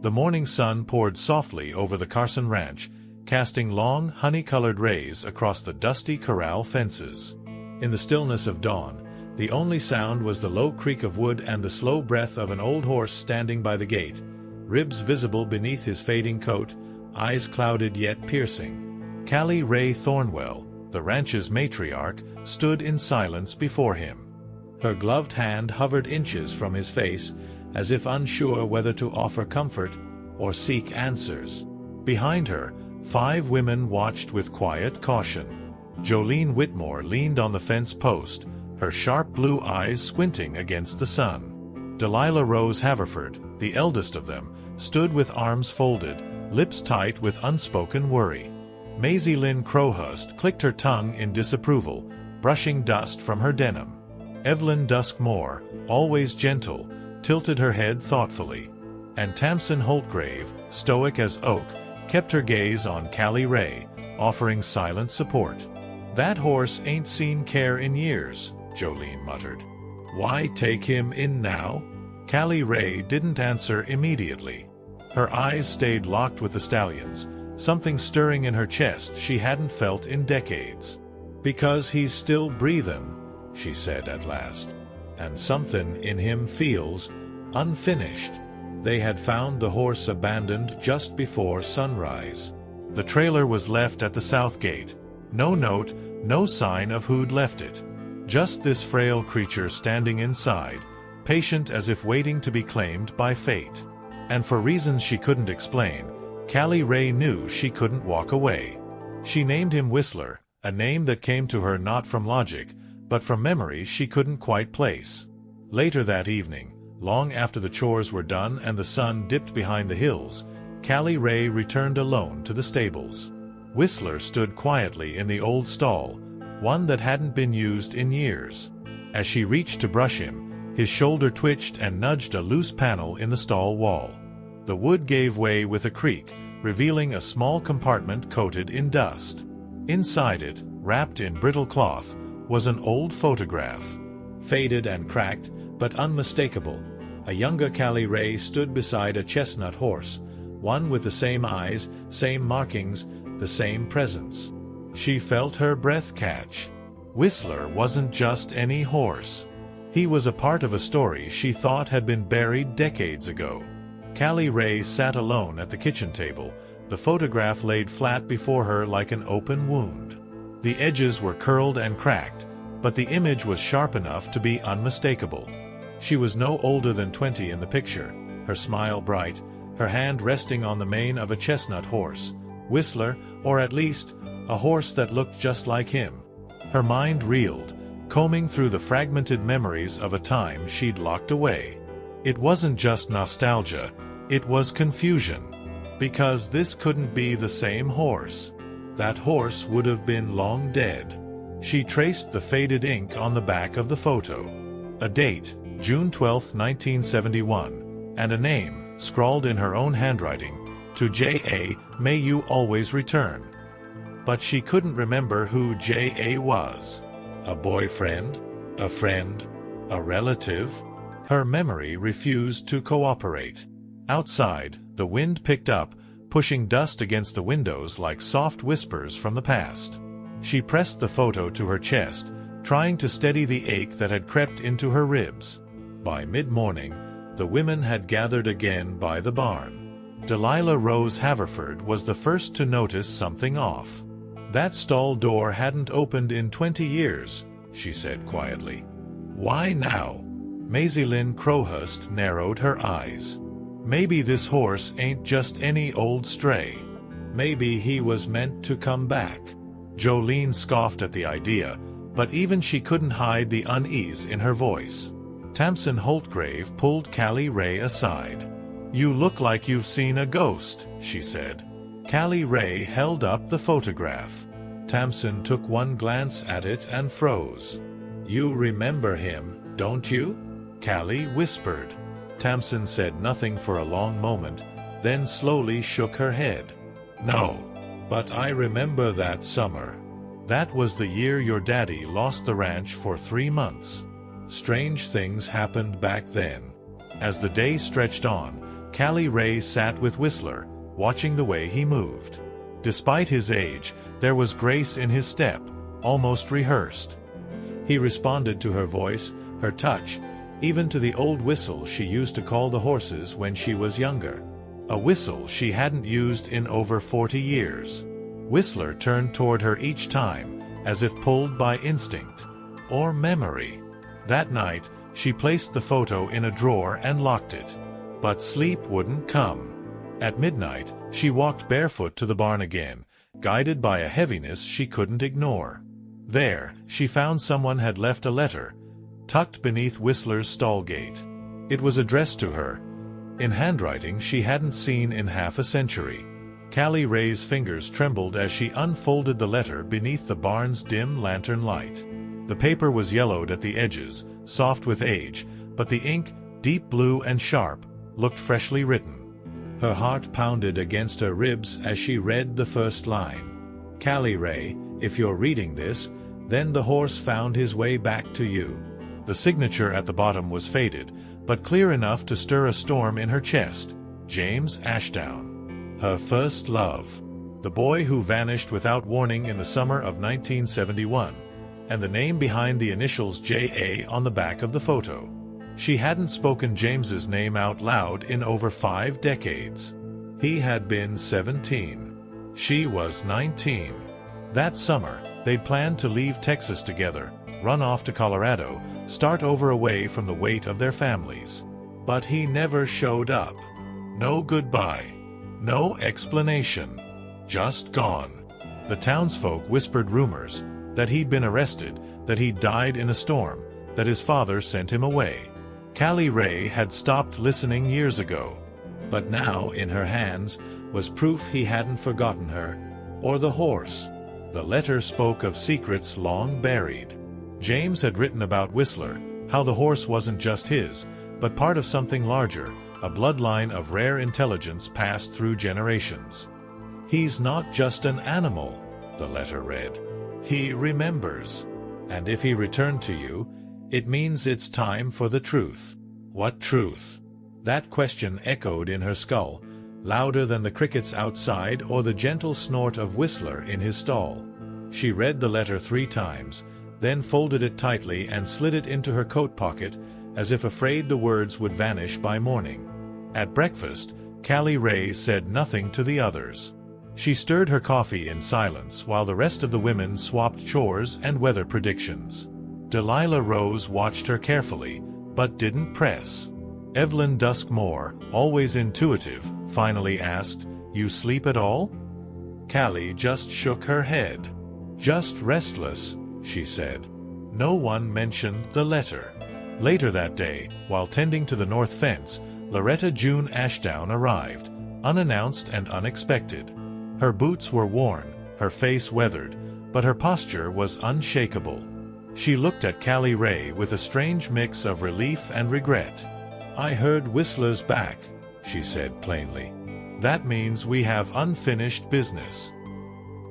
The morning sun poured softly over the Carson Ranch, casting long, honey-colored rays across the dusty corral fences. In the stillness of dawn, the only sound was the low creak of wood and the slow breath of an old horse standing by the gate, ribs visible beneath his fading coat, eyes clouded yet piercing. Callie Rae Thornwell, the ranch's matriarch, stood in silence before him. Her gloved hand hovered inches from his face, as if unsure whether to offer comfort or seek answers. Behind her, 5 women watched with quiet caution. Jolene Whitmore leaned on the fence post, her sharp blue eyes squinting against the sun. Delilah Rose Haverford, the eldest of them, stood with arms folded, lips tight with unspoken worry. Maisie-Lynn Crowhurst clicked her tongue in disapproval, brushing dust from her denim. Eveline Duskmore, always gentle, tilted her head thoughtfully. And Tamsin Holtgrave, stoic as oak, kept her gaze on Callie Rae, offering silent support. "That horse ain't seen care in years," Jolene muttered. "Why take him in now?" Callie Rae didn't answer immediately. Her eyes stayed locked with the stallion's, something stirring in her chest she hadn't felt in decades. "Because he's still breathin'," she said at last. "And something in him feels unfinished." They had found the horse abandoned just before sunrise. The trailer was left at the south gate. No note, no sign of who'd left it. Just this frail creature standing inside, patient as if waiting to be claimed by fate. And for reasons she couldn't explain, Callie Rae knew she couldn't walk away. She named him Whistler, a name that came to her not from logic, but from memory she couldn't quite place. Later that evening, long after the chores were done and the sun dipped behind the hills, Callie Rae returned alone to the stables. Whistler stood quietly in the old stall, one that hadn't been used in years. As she reached to brush him, his shoulder twitched and nudged a loose panel in the stall wall. The wood gave way with a creak, revealing a small compartment coated in dust. Inside it, wrapped in brittle cloth, was an old photograph. Faded and cracked, but unmistakable, a younger Callie Rae stood beside a chestnut horse, one with the same eyes, same markings, the same presence. She felt her breath catch. Whistler wasn't just any horse. He was a part of a story she thought had been buried decades ago. Callie Rae sat alone at the kitchen table, the photograph laid flat before her like an open wound. The edges were curled and cracked, but the image was sharp enough to be unmistakable. She was no older than 20 in the picture, her smile bright, her hand resting on the mane of a chestnut horse. Whistler, or at least, a horse that looked just like him. Her mind reeled, combing through the fragmented memories of a time she'd locked away. It wasn't just nostalgia, it was confusion. Because this couldn't be the same horse. That horse would have been long dead. She traced the faded ink on the back of the photo. A date, June 12, 1971, and a name, scrawled in her own handwriting, to J.A., may you always return. But she couldn't remember who J.A. was. A boyfriend? A friend? A relative? Her memory refused to cooperate. Outside, the wind picked up, pushing dust against the windows like soft whispers from the past. She pressed the photo to her chest, trying to steady the ache that had crept into her ribs. By mid-morning, the women had gathered again by the barn. Delilah Rose Haverford was the first to notice something off. "That stall door hadn't opened in 20 years, she said quietly. "Why now?" Maisie-Lynn Crowhurst narrowed her eyes. "Maybe this horse ain't just any old stray. Maybe he was meant to come back." Jolene scoffed at the idea, but even she couldn't hide the unease in her voice. Tamsin Holtgrave pulled Callie Rae aside. "You look like you've seen a ghost," she said. Callie Rae held up the photograph. Tamsin took one glance at it and froze. "You remember him, don't you?" Callie whispered. Tamsin said nothing for a long moment, then slowly shook her head. "No, but I remember that summer. That was the year your daddy lost the ranch for 3 months. Strange things happened back then." As the day stretched on, Callie Rae sat with Whistler, watching the way he moved. Despite his age, there was grace in his step, almost rehearsed. He responded to her voice, her touch, even to the old whistle she used to call the horses when she was younger. A whistle she hadn't used in over 40 years. Whistler turned toward her each time, as if pulled by instinct. Or memory. That night, she placed the photo in a drawer and locked it. But sleep wouldn't come. At midnight, she walked barefoot to the barn again, guided by a heaviness she couldn't ignore. There, she found someone had left a letter, tucked beneath Whistler's stall gate. It was addressed to her, in handwriting she hadn't seen in half a century. Callie Rae's fingers trembled as she unfolded the letter beneath the barn's dim lantern light. The paper was yellowed at the edges, soft with age, but the ink, deep blue and sharp, looked freshly written. Her heart pounded against her ribs as she read the first line. Callie Rae, if you're reading this, then the horse found his way back to you. The signature at the bottom was faded, but clear enough to stir a storm in her chest. James Ashdown. Her first love. The boy who vanished without warning in the summer of 1971, and the name behind the initials J.A. on the back of the photo. She hadn't spoken James's name out loud in over 5 decades. He had been 17. She was 19. That summer, they'd planned to leave Texas together, run off to Colorado, start over away from the weight of their families. But he never showed up. No goodbye. No explanation. Just gone. The townsfolk whispered rumors that he'd been arrested, that he'd died in a storm, that his father sent him away. Callie Rae had stopped listening years ago, but now in her hands was proof he hadn't forgotten her, or the horse. The letter spoke of secrets long buried. James had written about Whistler, how the horse wasn't just his, but part of something larger, a bloodline of rare intelligence passed through generations. He's not just an animal, the letter read. He remembers. And if he returned to you, it means it's time for the truth. What truth? That question echoed in her skull, louder than the crickets outside or the gentle snort of Whistler in his stall. She read the letter 3 times, then folded it tightly and slid it into her coat pocket, as if afraid the words would vanish by morning. At breakfast, Callie Rae said nothing to the others. She stirred her coffee in silence while the rest of the women swapped chores and weather predictions. Delilah Rose watched her carefully, but didn't press. Eveline Duskmore, always intuitive, finally asked, "You sleep at all?" Callie just shook her head. "Just restless," she said. No one mentioned the letter. Later that day, while tending to the north fence, Loretta June Ashdown arrived, unannounced and unexpected. Her boots were worn, her face weathered, but her posture was unshakable. She looked at Callie Rae with a strange mix of relief and regret. "I heard Whistler's back," she said plainly. "That means we have unfinished business."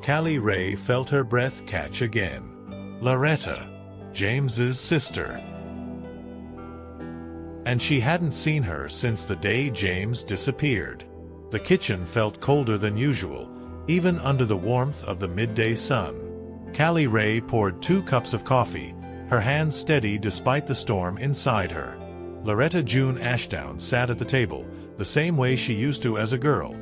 Callie Rae felt her breath catch again. Loretta, James's sister. And she hadn't seen her since the day James disappeared. The kitchen felt colder than usual, even under the warmth of the midday sun. Callie Rae poured 2 cups of coffee, her hands steady despite the storm inside her. Loretta June Ashdown sat at the table, the same way she used to as a girl,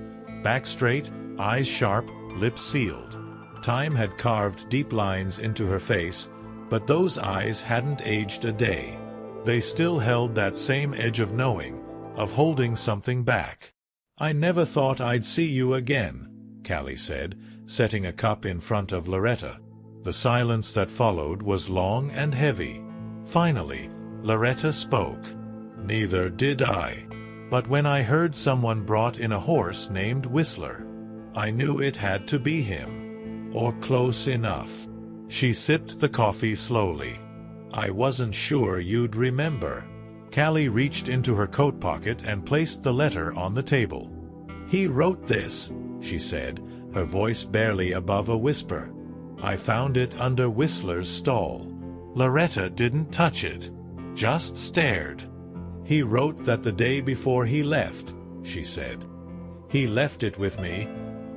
back straight, eyes sharp, lips sealed. Time had carved deep lines into her face, but those eyes hadn't aged a day. They still held that same edge of knowing, of holding something back. "I never thought I'd see you again," Callie said, setting a cup in front of Loretta. The silence that followed was long and heavy. Finally, Loretta spoke. "Neither did I. But when I heard someone brought in a horse named Whistler, I knew it had to be him. Or close enough." She sipped the coffee slowly. "I wasn't sure you'd remember." Callie reached into her coat pocket and placed the letter on the table. "He wrote this," she said, her voice barely above a whisper. "I found it under Whistler's stall." Loretta didn't touch it, just stared. "He wrote that the day before he left," she said. "He left it with me,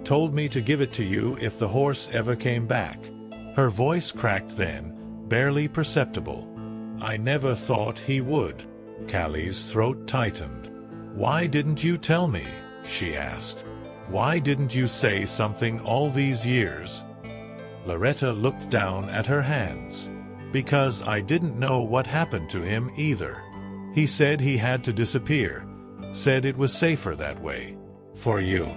told me to give it to you if the horse ever came back." Her voice cracked then, barely perceptible. "I never thought he would." Callie's throat tightened. "Why didn't you tell me?" she asked. "Why didn't you say something all these years?" Loretta looked down at her hands. "Because I didn't know what happened to him either. He said he had to disappear, said it was safer that way. For you.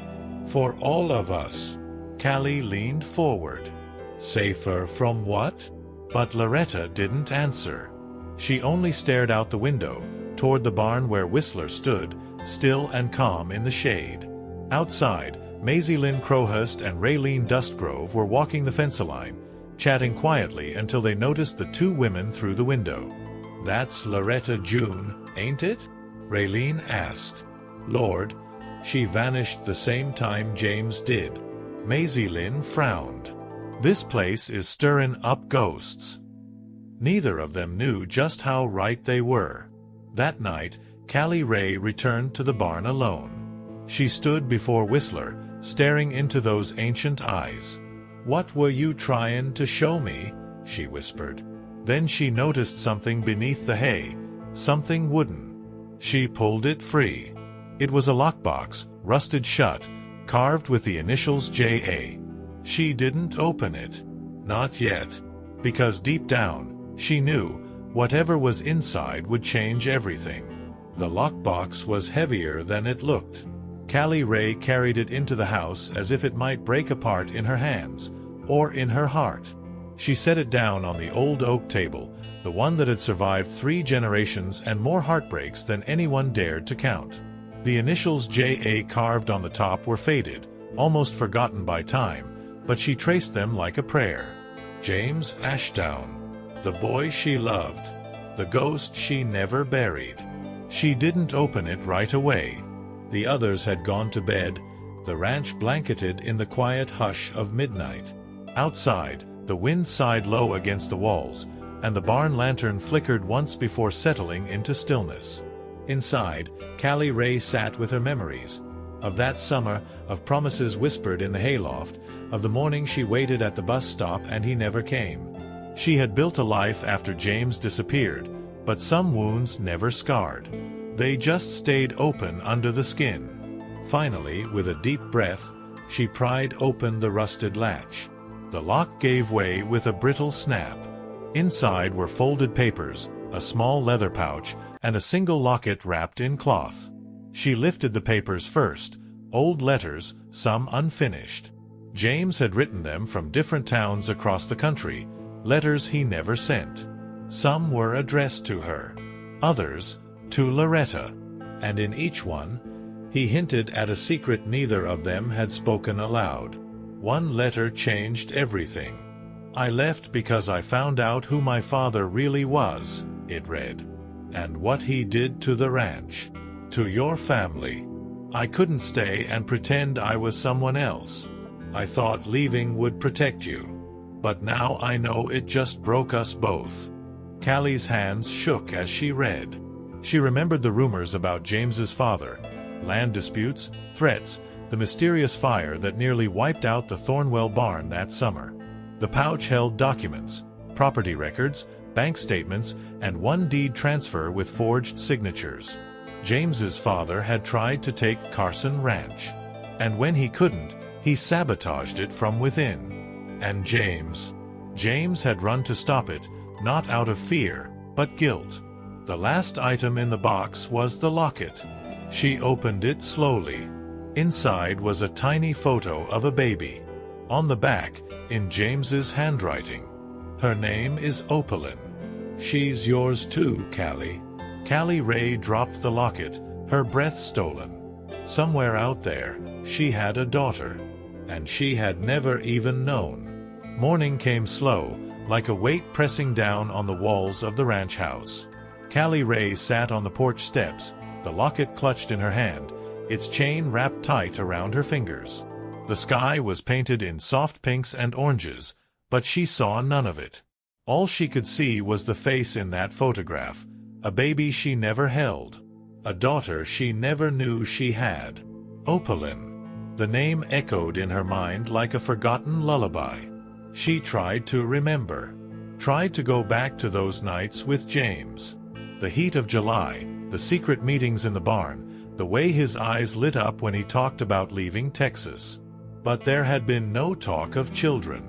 For all of us." Callie leaned forward. "Safer from what?" But Loretta didn't answer. She only stared out the window, toward the barn where Whistler stood, still and calm in the shade. Outside, Maisie-Lynn Crowhurst and Raylene Dustgrove were walking the fence-line, chatting quietly until they noticed the two women through the window. "That's Loretta June, ain't it?" Raylene asked. "Lord, she vanished the same time James did." Maisie-Lynn frowned. "This place is stirring up ghosts." Neither of them knew just how right they were. That night, Callie Rae returned to the barn alone. She stood before Whistler, staring into those ancient eyes. "What were you trying to show me?" she whispered. Then she noticed something beneath the hay, something wooden. She pulled it free. It was a lockbox, rusted shut, carved with the initials J.A. She didn't open it. Not yet. Because deep down, she knew, whatever was inside would change everything. The lockbox was heavier than it looked. Callie Rae carried it into the house as if it might break apart in her hands, or in her heart. She set it down on the old oak table, the one that had survived 3 generations and more heartbreaks than anyone dared to count. The initials J.A. carved on the top were faded, almost forgotten by time, but she traced them like a prayer. James Ashdown. The boy she loved. The ghost she never buried. She didn't open it right away. The others had gone to bed, the ranch blanketed in the quiet hush of midnight. Outside, the wind sighed low against the walls, and the barn lantern flickered once before settling into stillness. Inside, Callie Rae sat with her memories. Of that summer, of promises whispered in the hayloft, of the morning she waited at the bus stop and he never came. She had built a life after James disappeared, but some wounds never scarred. They just stayed open under the skin. Finally, with a deep breath, she pried open the rusted latch. The lock gave way with a brittle snap. Inside were folded papers, a small leather pouch, and a single locket wrapped in cloth. She lifted the papers first, old letters, some unfinished. James had written them from different towns across the country, letters he never sent. Some were addressed to her, others to Loretta, and in each one, he hinted at a secret neither of them had spoken aloud. One letter changed everything. "I left because I found out who my father really was," it read, "and what he did to the ranch, to your family. I couldn't stay and pretend I was someone else. I thought leaving would protect you. But now I know it just broke us both." Callie's hands shook as she read. She remembered the rumors about James's father, land disputes, threats, the mysterious fire that nearly wiped out the Thornwell barn that summer. The pouch held documents, property records, bank statements, and one deed transfer with forged signatures. James's father had tried to take Carson Ranch, and when he couldn't, he sabotaged it from within. And James had run to stop it, not out of fear, but guilt. The last item in the box was the locket. She opened it slowly. Inside was a tiny photo of a baby. On the back, in James's handwriting, "Her name is Opaline. She's yours too, Callie." Callie Rae dropped the locket, her breath stolen. Somewhere out there, she had a daughter, and she had never even known. Morning came slow, like a weight pressing down on the walls of the ranch house. Callie Rae sat on the porch steps, the locket clutched in her hand, its chain wrapped tight around her fingers. The sky was painted in soft pinks and oranges, but she saw none of it. All she could see was the face in that photograph, a baby she never held. A daughter she never knew she had. Opaline. The name echoed in her mind like a forgotten lullaby. She tried to remember. Tried to go back to those nights with James. The heat of July, the secret meetings in the barn, the way his eyes lit up when he talked about leaving Texas. But there had been no talk of children.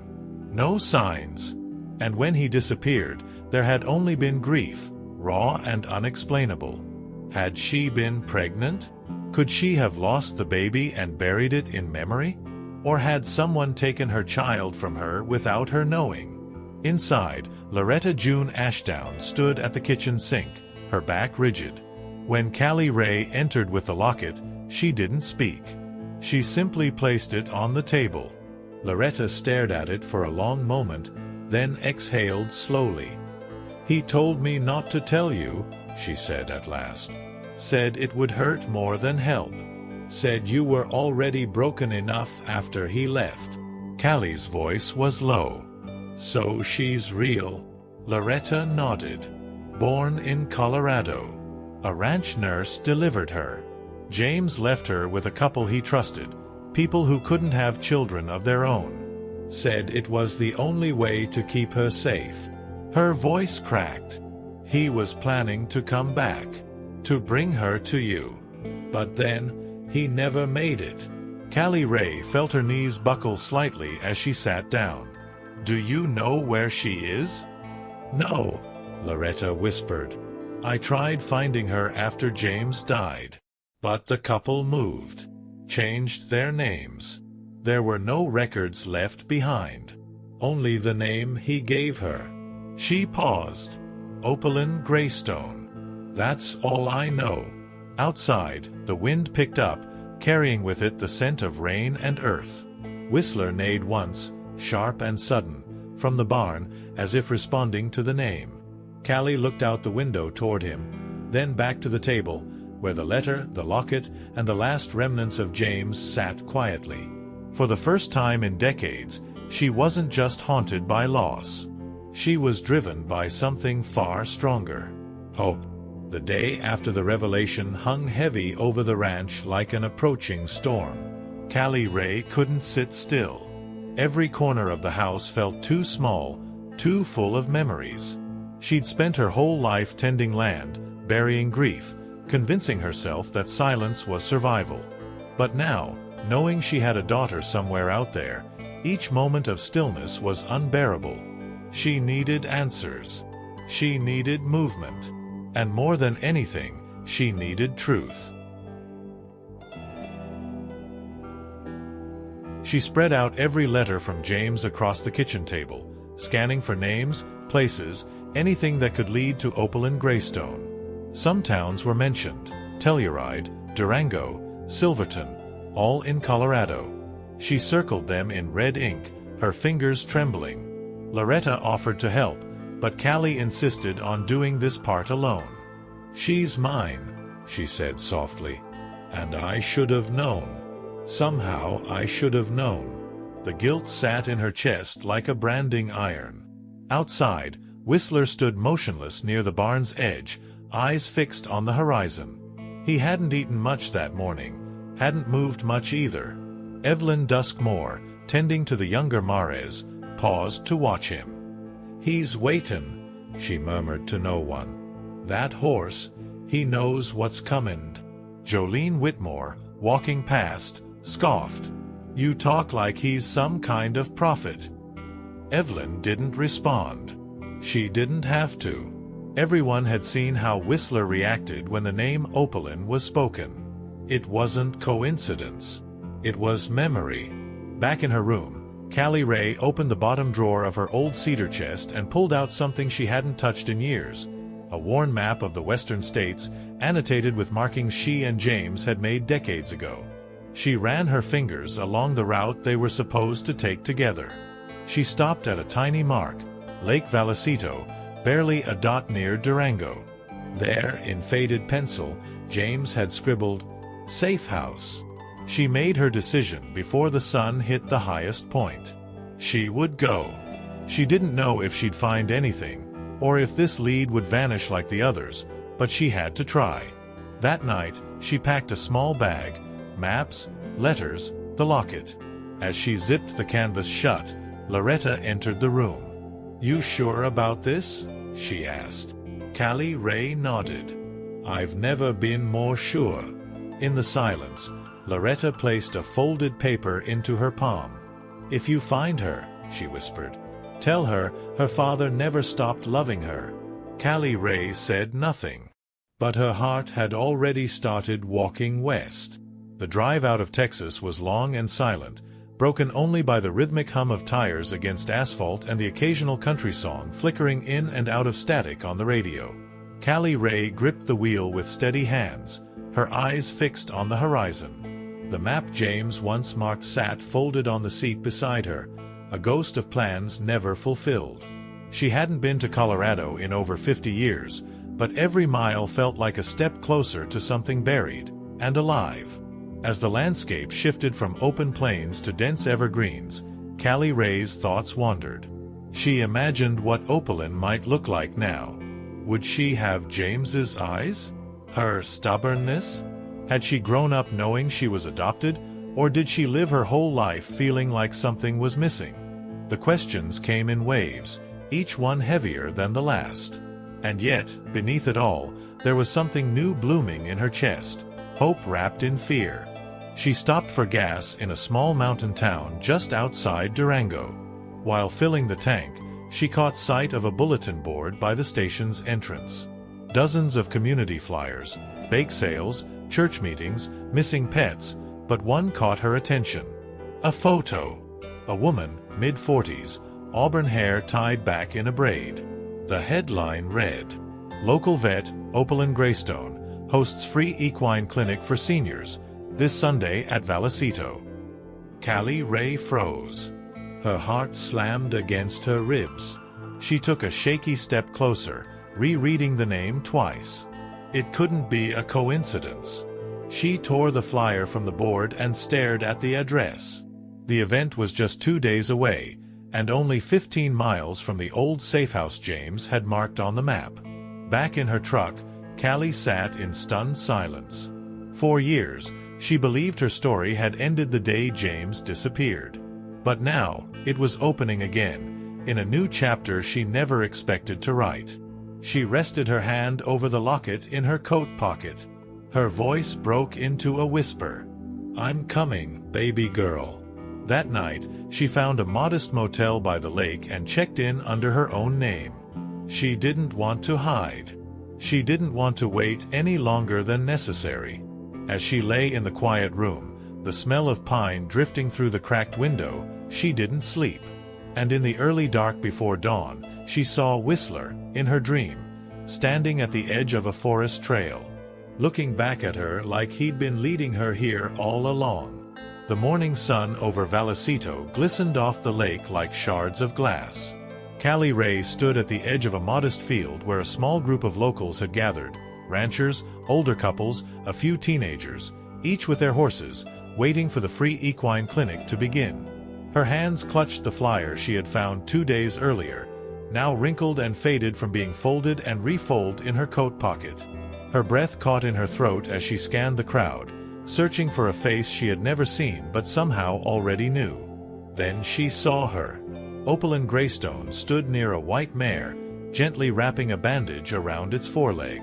No signs. And when he disappeared, there had only been grief, raw and unexplainable. Had she been pregnant? Could she have lost the baby and buried it in memory? Or had someone taken her child from her without her knowing? Inside, Loretta June Ashdown stood at the kitchen sink, her back rigid. When Callie Rae entered with the locket, she didn't speak. She simply placed it on the table. Loretta stared at it for a long moment, then exhaled slowly. "He told me not to tell you," she said at last. "Said it would hurt more than help. Said you were already broken enough after he left." Callie's voice was low. "So she's real?" Loretta nodded. "Born in Colorado. A ranch nurse delivered her. James left her with a couple he trusted, people who couldn't have children of their own. Said it was the only way to keep her safe." Her voice cracked. "He was planning to come back. To bring her to you. But then, he never made it." Callie Rae felt her knees buckle slightly as she sat down. "Do you know where she is?" "No," Loretta whispered. "I tried finding her after James died. But the couple moved. Changed their names. There were no records left behind. Only the name he gave her." She paused. "Opaline Greystone. That's all I know." Outside, the wind picked up, carrying with it the scent of rain and earth. Whistler neighed once, sharp and sudden, from the barn, as if responding to the name. Callie looked out the window toward him, then back to the table, where the letter, the locket, and the last remnants of James sat quietly. For the first time in decades, she wasn't just haunted by loss. She was driven by something far stronger. Hope. The day after the revelation hung heavy over the ranch like an approaching storm. Callie Rae couldn't sit still. Every corner of the house felt too small, too full of memories. She'd spent her whole life tending land, burying grief, convincing herself that silence was survival. But now, knowing she had a daughter somewhere out there, each moment of stillness was unbearable. She needed answers. She needed movement. And more than anything, she needed truth. She spread out every letter from James across the kitchen table, scanning for names, places, anything that could lead to Opaline Greystone. Some towns were mentioned: Telluride, Durango, Silverton, all in Colorado. She circled them in red ink, her fingers trembling. Loretta offered to help, but Callie insisted on doing this part alone. "She's mine," she said softly, "and I should have known. Somehow I should have known." The guilt sat in her chest like a branding iron. Outside, Whistler stood motionless near the barn's edge, eyes fixed on the horizon. He hadn't eaten much that morning, hadn't moved much either. Eveline Duskmore, tending to the younger Mares, paused to watch him. "He's waitin'," she murmured to no one. "That horse, he knows what's comin'." Jolene Whitmore, walking past, scoffed. "You talk like he's some kind of prophet." Eveline didn't respond. She didn't have to. Everyone had seen how Whistler reacted when the name Opaline was spoken. It wasn't coincidence. It was memory. Back in her room, Callie Rae opened the bottom drawer of her old cedar chest and pulled out something she hadn't touched in years, a worn map of the western states, annotated with markings she and James had made decades ago. She ran her fingers along the route they were supposed to take together. She stopped at a tiny mark, Lake Vallecito, barely a dot near Durango. There, in faded pencil, James had scribbled, "Safe House." She made her decision before the sun hit the highest point. She would go. She didn't know if she'd find anything, or if this lead would vanish like the others, but she had to try. That night, she packed a small bag, maps, letters, the locket. As she zipped the canvas shut, Loretta entered the room. "You sure about this?" she asked. Callie Rae nodded. "I've never been more sure." In the silence, Loretta placed a folded paper into her palm. "If you find her," she whispered, "tell her her father never stopped loving her." Callie Rae said nothing, but her heart had already started walking west. The drive out of Texas was long and silent, broken only by the rhythmic hum of tires against asphalt and the occasional country song flickering in and out of static on the radio. Callie Rae gripped the wheel with steady hands, her eyes fixed on the horizon. The map James once marked sat folded on the seat beside her, a ghost of plans never fulfilled. She hadn't been to Colorado in over 50 years, but every mile felt like a step closer to something buried and alive. As the landscape shifted from open plains to dense evergreens, Callie Rae's thoughts wandered. She imagined what Opaline might look like now. Would she have James's eyes? Her stubbornness? Had she grown up knowing she was adopted, or did she live her whole life feeling like something was missing? The questions came in waves, each one heavier than the last. And yet, beneath it all, there was something new blooming in her chest, hope wrapped in fear. She stopped for gas in a small mountain town just outside Durango. While filling the tank, she caught sight of a bulletin board by the station's entrance. Dozens of community flyers, bake sales, church meetings, missing pets, but one caught her attention. A photo. A woman, mid-40s, auburn hair tied back in a braid. The headline read, "Local vet, Opaline Greystone, hosts free equine clinic for seniors, this Sunday at Vallecito." Callie Rae froze. Her heart slammed against her ribs. She took a shaky step closer, rereading the name twice. It couldn't be a coincidence. She tore the flyer from the board and stared at the address. The event was just 2 days away, and only 15 miles from the old safehouse James had marked on the map. Back in her truck, Callie sat in stunned silence. For years, she believed her story had ended the day James disappeared. But now, it was opening again, in a new chapter she never expected to write. She rested her hand over the locket in her coat pocket. Her voice broke into a whisper. "I'm coming, baby girl." That night, she found a modest motel by the lake and checked in under her own name. She didn't want to hide. She didn't want to wait any longer than necessary. As she lay in the quiet room, the smell of pine drifting through the cracked window, she didn't sleep. And in the early dark before dawn, she saw Whistler, in her dream, standing at the edge of a forest trail, looking back at her like he'd been leading her here all along. The morning sun over Vallecito glistened off the lake like shards of glass. Callie Rae stood at the edge of a modest field where a small group of locals had gathered, ranchers, older couples, a few teenagers, each with their horses, waiting for the free equine clinic to begin. Her hands clutched the flyer she had found 2 days earlier, now wrinkled and faded from being folded and refolded in her coat pocket. Her breath caught in her throat as she scanned the crowd, searching for a face she had never seen but somehow already knew. Then she saw her. Opaline Greystone stood near a white mare, gently wrapping a bandage around its foreleg.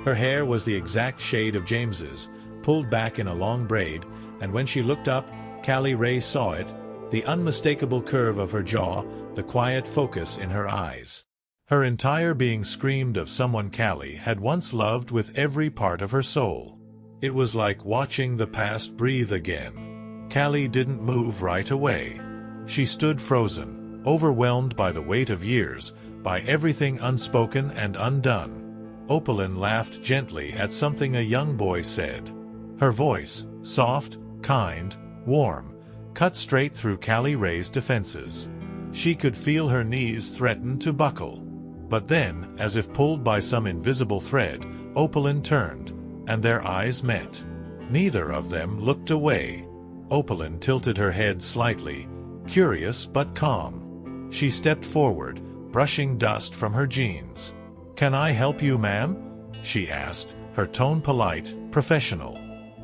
Her hair was the exact shade of James's, pulled back in a long braid, and when she looked up, Callie Rae saw it, the unmistakable curve of her jaw, the quiet focus in her eyes. Her entire being screamed of someone Callie had once loved with every part of her soul. It was like watching the past breathe again. Callie didn't move right away. She stood frozen, overwhelmed by the weight of years, by everything unspoken and undone. Opaline laughed gently at something a young boy said. Her voice, soft, kind, warm, cut straight through Callie Rae's defenses. She could feel her knees threaten to buckle. But then, as if pulled by some invisible thread, Opaline turned, and their eyes met. Neither of them looked away. Opaline tilted her head slightly, curious but calm. She stepped forward, brushing dust from her jeans. "Can I help you, ma'am?" she asked, her tone polite, professional.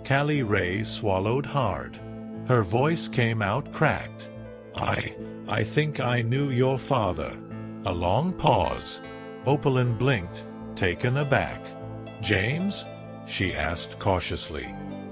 Callie Rae swallowed hard. Her voice came out cracked. I think I knew your father." A long pause. Eveline blinked, taken aback. "James?" she asked cautiously.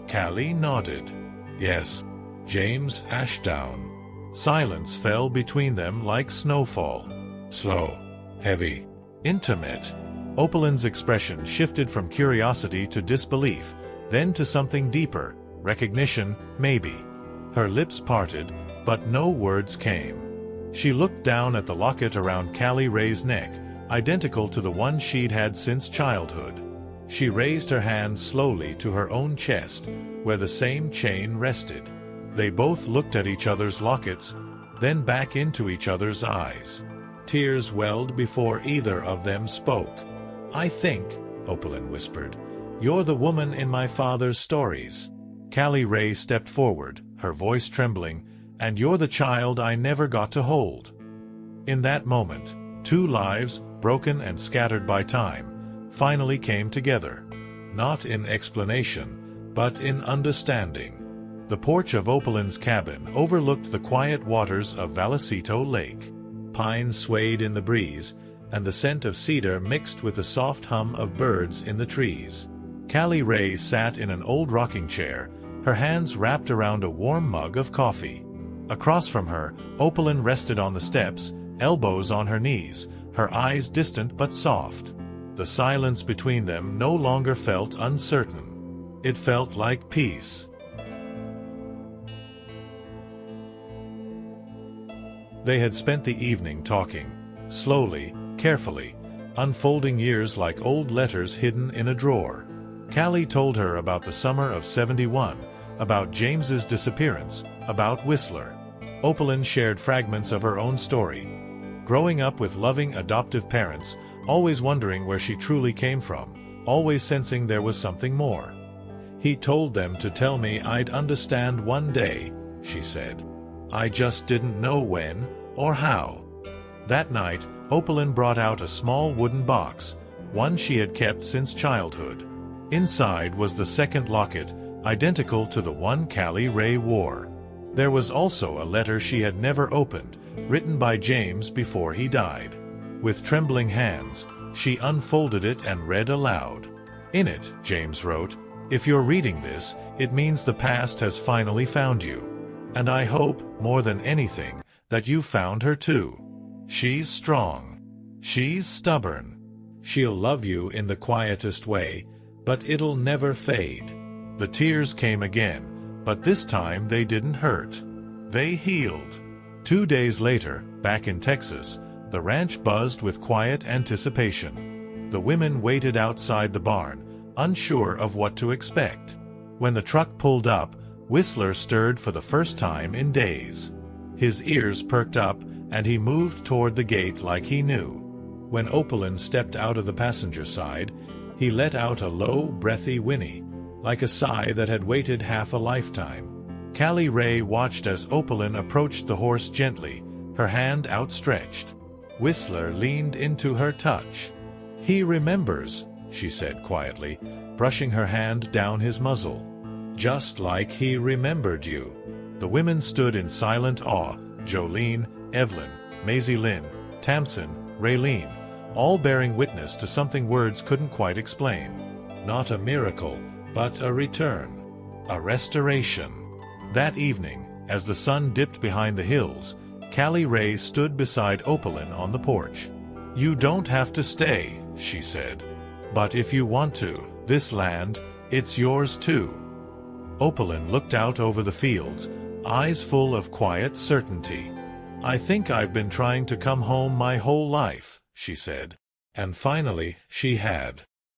Callie nodded. "Yes, James Ashdown." Silence fell between them like snowfall. Slow, heavy, intimate. Eveline's expression shifted from curiosity to disbelief, then to something deeper, recognition, maybe. Her lips parted, but no words came. She looked down at the locket around Callie Rae's neck, identical to the one she'd had since childhood. She raised her hand slowly to her own chest, where the same chain rested. They both looked at each other's lockets, then back into each other's eyes. Tears welled before either of them spoke. "I think," Eveline whispered, "you're the woman in my father's stories." Callie Rae stepped forward, her voice trembling, "And you're the child I never got to hold." In that moment, two lives, broken and scattered by time, finally came together. Not in explanation, but in understanding. The porch of Eveline's cabin overlooked the quiet waters of Vallecito Lake. Pines swayed in the breeze, and the scent of cedar mixed with the soft hum of birds in the trees. Callie Rae sat in an old rocking chair, her hands wrapped around a warm mug of coffee. Across from her, Eveline rested on the steps, elbows on her knees, her eyes distant but soft. The silence between them no longer felt uncertain. It felt like peace. They had spent the evening talking, slowly, carefully, unfolding years like old letters hidden in a drawer. Callie told her about the summer of '71, about James's disappearance, about Whistler. Eveline shared fragments of her own story. Growing up with loving adoptive parents, always wondering where she truly came from, always sensing there was something more. "He told them to tell me I'd understand one day," she said. "I just didn't know when or how." That night, Eveline brought out a small wooden box, one she had kept since childhood. Inside was the second locket, identical to the one Callie Rae wore. There was also a letter she had never opened, written by James before he died. With trembling hands, she unfolded it and read aloud. In it, James wrote, "If you're reading this, it means the past has finally found you. And I hope, more than anything, that you found her too. She's strong. She's stubborn. She'll love you in the quietest way, but it'll never fade." The tears came again, but this time they didn't hurt. They healed. 2 days later, back in Texas, the ranch buzzed with quiet anticipation. The women waited outside the barn, unsure of what to expect. When the truck pulled up, Whistler stirred for the first time in days. His ears perked up, and he moved toward the gate like he knew. When Eveline stepped out of the passenger side, he let out a low, breathy whinny, like a sigh that had waited half a lifetime. Callie Rae watched as Eveline approached the horse gently, her hand outstretched. Whistler leaned into her touch. "He remembers," she said quietly, brushing her hand down his muzzle. "Just like he remembered you." The women stood in silent awe, Jolene, Eveline, Maisie-Lynn, Tamsin, Raylene, all bearing witness to something words couldn't quite explain. Not a miracle, but a return. A restoration. That evening, as the sun dipped behind the hills, Callie Rae stood beside Eveline on the porch. "You don't have to stay," she said. "But if you want to, this land, it's yours too." Eveline looked out over the fields, eyes full of quiet certainty. "I think I've been trying to come home my whole life," she said. And finally, she had.